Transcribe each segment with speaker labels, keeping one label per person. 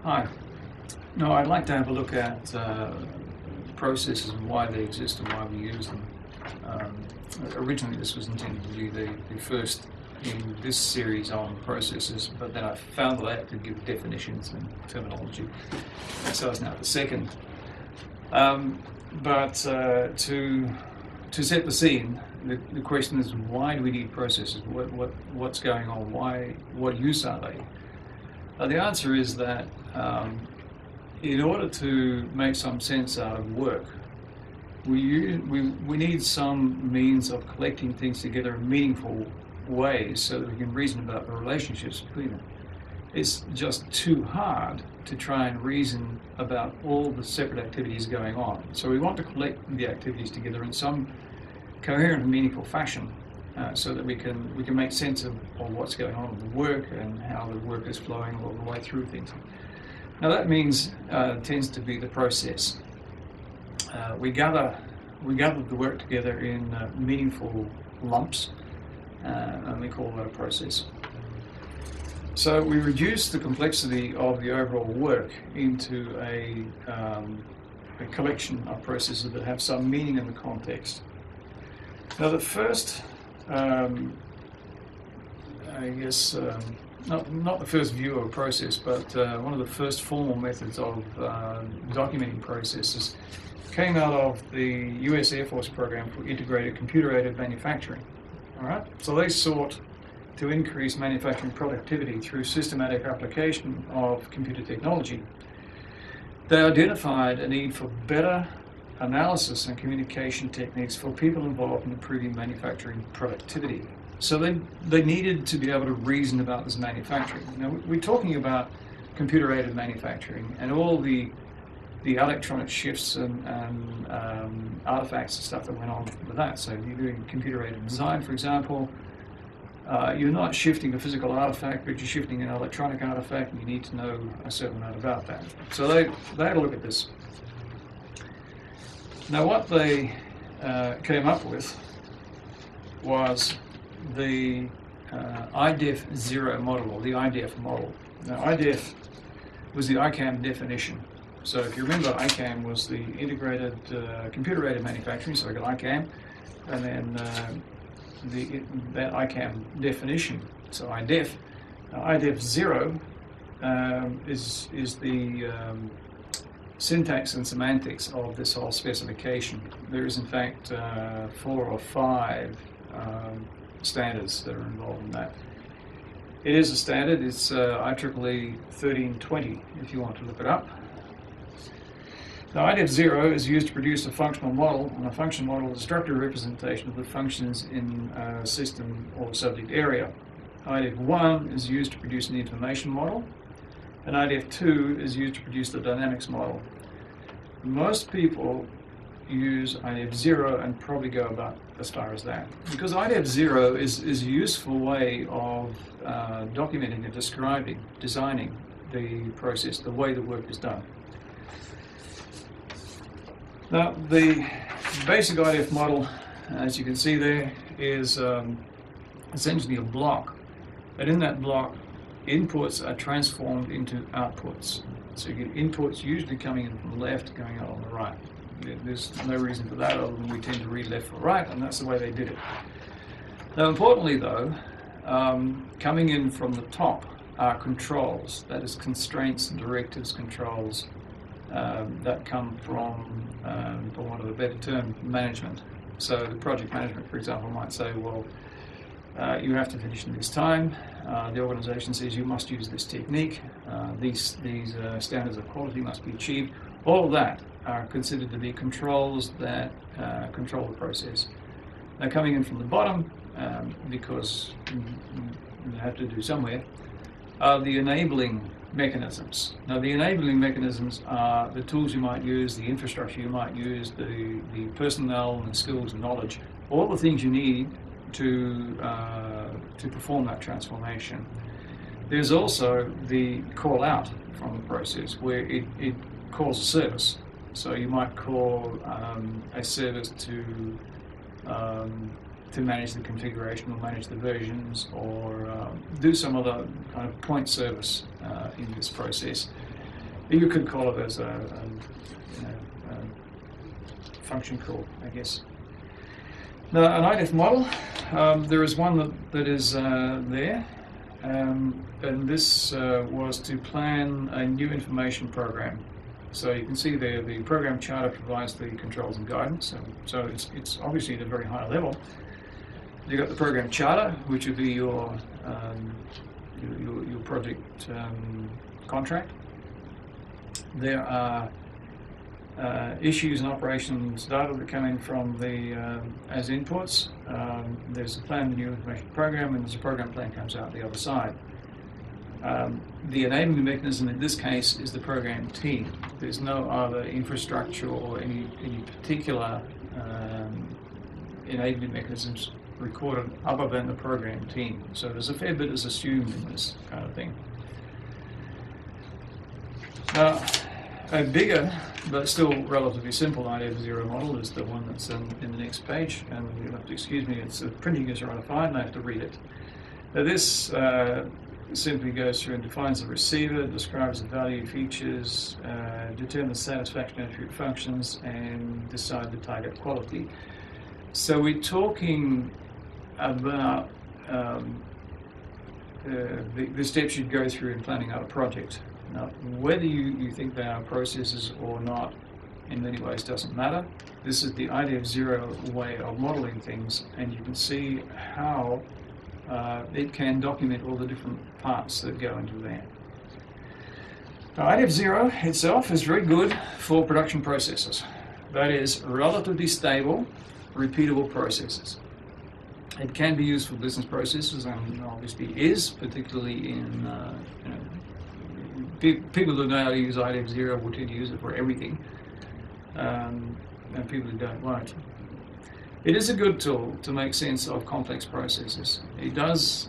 Speaker 1: Hi. No, I'd like to have a look at processes and why they exist and why we use them. Um, Originally, this was intended to be the first in this series on processes, but then I found that I had to give definitions and terminology, so it's now the second. But to set the scene, the question is, why do we need processes? What's going on? What use are they? The answer is that in order to make some sense out of work, we need some means of collecting things together in meaningful ways so that we can reason about the relationships between them. It's just too hard to try and reason about all the separate activities going on. So we want to collect the activities together in some coherent and meaningful fashion, so that we can make sense of what's going on in the work and how the work is flowing all the way through things. Now that means tends to be the process. We gather the work together in meaningful lumps, and we call that a process. So we reduce the complexity of the overall work into a collection of processes that have some meaning in the context. Now the first, not the first view of a process, but one of the first formal methods of documenting processes came out of the US Air Force program for integrated computer-aided manufacturing. All right, so they sought to increase manufacturing productivity through systematic application of computer technology. They identified a need for better analysis and communication techniques for people involved in improving manufacturing productivity. So they needed to be able to reason about this manufacturing. Now, we're talking about computer-aided manufacturing and all the electronic shifts and artifacts and stuff that went on with that. So if you're doing computer-aided design, for example, you're not shifting a physical artifact, but you're shifting an electronic artifact, and you need to know a certain amount about that. So they had a look at this. Now, what they came up with was the IDEF-0 model, or the IDEF model. Now, IDEF was the ICAM definition. So if you remember, ICAM was the integrated computer-aided manufacturing, so we got ICAM, and then that ICAM definition, so IDEF. IDEF-0 is the syntax and semantics of this whole specification. There is in fact 4 or 5 standards that are involved in that. It is a standard. It's IEEE 1320 if you want to look it up. Now, IDEF-0 is used to produce a functional model, and a function model is a structured representation of the functions in a system or subject area. IDEF-1 is used to produce an information model, and IDEF-2 is used to produce the dynamics model. Most people use IDEF-0 and probably go about as far as that, because IDEF-0 is a useful way of documenting and describing, designing the process, the way the work is done. Now, the basic IDEF model, as you can see there, is essentially a block, and in that block, inputs are transformed into outputs. So you get inputs usually coming in from the left, going out on the right. There's no reason for that other than we tend to read left or right, and that's the way they did it. Now, importantly though, coming in from the top are controls, that is constraints, directives, controls, that come from, for want of a better term, management. So the project management, for example, might say, well, you have to finish in this time. The organization says you must use this technique. These standards of quality must be achieved. All of that are considered to be controls that control the process. Now, coming in from the bottom, because you have to do somewhere, are the enabling mechanisms. Now, the enabling mechanisms are the tools you might use, the infrastructure you might use, the personnel and skills and knowledge, all the things you need to perform that transformation. There's also the call out from the process, where it calls a service. So you might call a service to manage the configuration or manage the versions, or do some other kind of point service in this process. You could call it as a function call, I guess. Now, an IDEF model, there is one that is there, and this was to plan a new information program. So you can see there the program charter provides the controls and guidance, so it's obviously at a very high level. You've got the program charter, which would be your project contract. There are issues and operations data that come in from the as inputs. There's a plan, the new information program, and there's a program plan comes out the other side. The enabling mechanism in this case is the program team. There's no other infrastructure or any particular enabling mechanisms recorded other than the program team. So there's a fair bit is assumed in this kind of thing. Now, a bigger but still relatively simple IDEF 0 model is the one that's in the next page, and you'll have to excuse me, it's printing is rather fine and I have to read it. Now this simply goes through and defines the receiver, describes the value, features, determines satisfaction attribute functions, and decide the target quality. So we're talking about the steps you'd go through in planning out a project. Now, whether you think they are processes or not, in many ways doesn't matter. This is the IDEF 0 way of modeling things, and you can see how it can document all the different parts that go into there. Now, IDEF 0 itself is very good for production processes. That is, relatively stable, repeatable processes. It can be used for business processes, and obviously is, particularly in people who know how to use IDEF 0 will tend to use it for everything, and people who don't won't. It is a good tool to make sense of complex processes. It does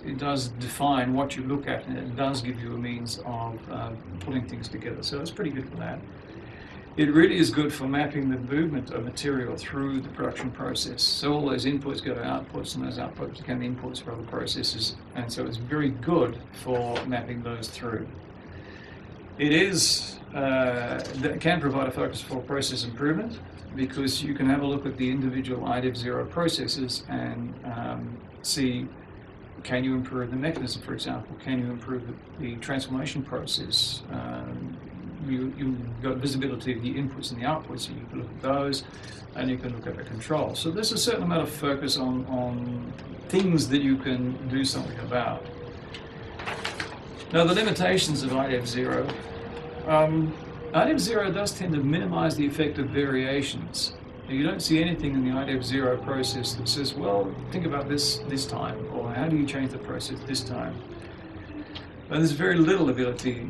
Speaker 1: define what you look at, and it does give you a means of pulling things together. So it's pretty good for that. It really is good for mapping the movement of material through the production process. So all those inputs go to outputs, and those outputs become inputs for other processes, and so it's very good for mapping those through. It is that can provide a focus for process improvement, because you can have a look at the individual IDEF 0 processes and see, can you improve the mechanism, for example? Can you improve the transformation process? You've got visibility of the inputs and the outputs, so you can look at those, and you can look at the controls. So there's a certain amount of focus on things that you can do something about. Now, the limitations of IDEF 0. IDEF 0 does tend to minimize the effect of variations. You don't see anything in the IDEF 0 process that says, well, think about this time, or how do you change the process this time? But there's very little ability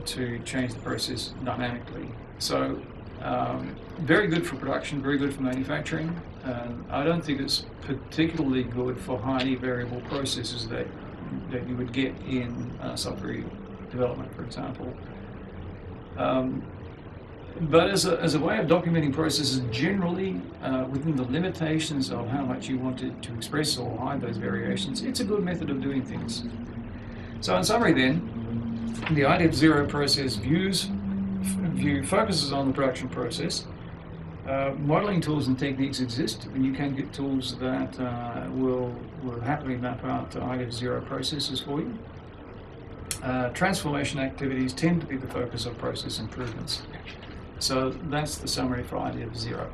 Speaker 1: to change the process dynamically. So very good for production, very good for manufacturing. I don't think it's particularly good for highly variable processes that you would get in software development, for example. But as a way of documenting processes generally within the limitations of how much you wanted to express or hide those variations, it's a good method of doing things. So in summary then, the IDEF 0 process focuses on the production process. Modeling tools and techniques exist, and you can get tools that will happily map out IDEF 0 processes for you. Transformation activities tend to be the focus of process improvements. So that's the summary for IDEF 0.